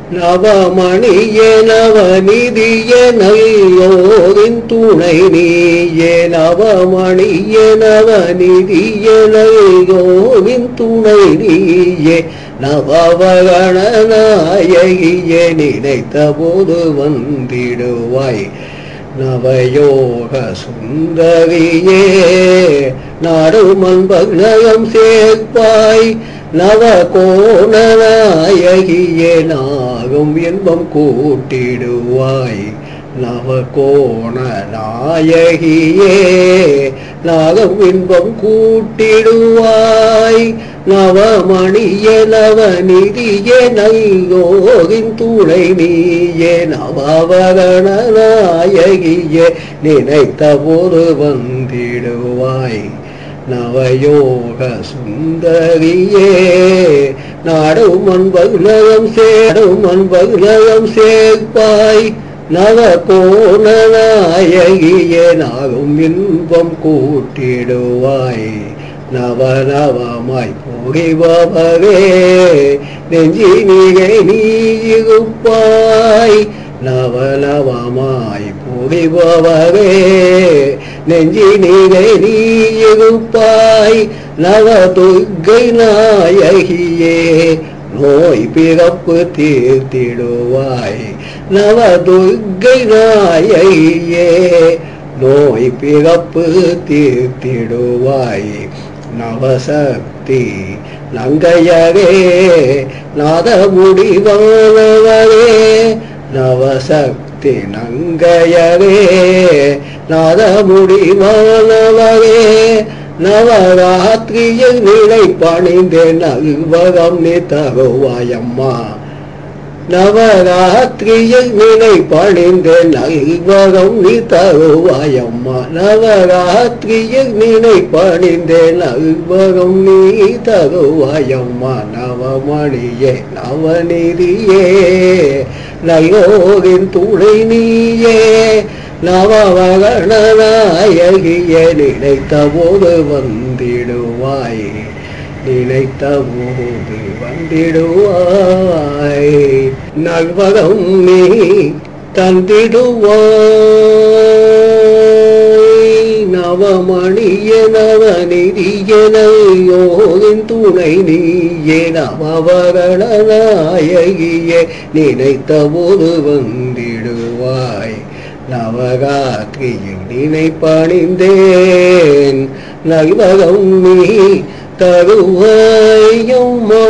நவமணியே நவநிதியே நல்யோரின் துணை நீயே நவமணியே நவநிதியே நல்யோரின் துணை நீயே நவவரணநாயகியே நினைத்த போது வந்திடுவாய் நவயோக சுந்தரியே நாடுமன் பக்னயம் சேர்ப்பாய் நவகோணநாயகியே நாகும் இன்பம் கூட்டிடுவாய் நவகோணநாயகியே நாகம் இன்பம் கூட்டிடுவாய் நவமணியே நவநிதியே நல்யோரின் துணை நீயே நவவரணநாயகியே நினைத்த போது வந்திடுவாய் நவயோக சுந்தரியே நாடுமன் பக்னயம் சேர்ப்பாய் நவகோணநாயகியே நாகும் இன்பம் கூட்டிடுவாய் நவநவமாய் புரிபவரே நெஞ்சினிலே நீ இருப்பாய் நவநவமாய் புரிபவரே நெஞ்சினிலே நீ இருப்பாய் நவதுர்க்கை நாயகியே நோய் பிறப்பு தீர்த்திடுவாய் நவதுர்க்கை நாயகியே நோய் பிறப்பு தீர்த்திடுவாய் நவசக்தி நங்கையரே நாதமுடிவானவரே நவசக்தி நங்கையரே நாதமுடிவானவரே நவராத்திரியில் நிலை பணிந்தேன் நல்வரம் நீ தருவாயம்மா நவராத்திரியில் நிலை பணிந்தேன் நல்வரம் நீ தருவாயம்மா நவராத்திரியில் நிலை பணிந்தேன் நல்வரம் நீ தருவாயம்மா நவமணியே நவநிதியே நல்யோரின் துணை நீயே நவவரணநாயகியே நினைத்த போது வந்திடுவாய் நினைத்த போது வந்திடுவாய் நல்வரம் நீ தந்திடுவாய் நவமணியே நவநிதியே நல்யோரின் துணை நீயே நவவரணநாயகியே நினைத்த போது வந்திடுவாய் நவராத்திரியில் நினை பணிந்தேன் நல்வரம் நீ தருவாயம்மா.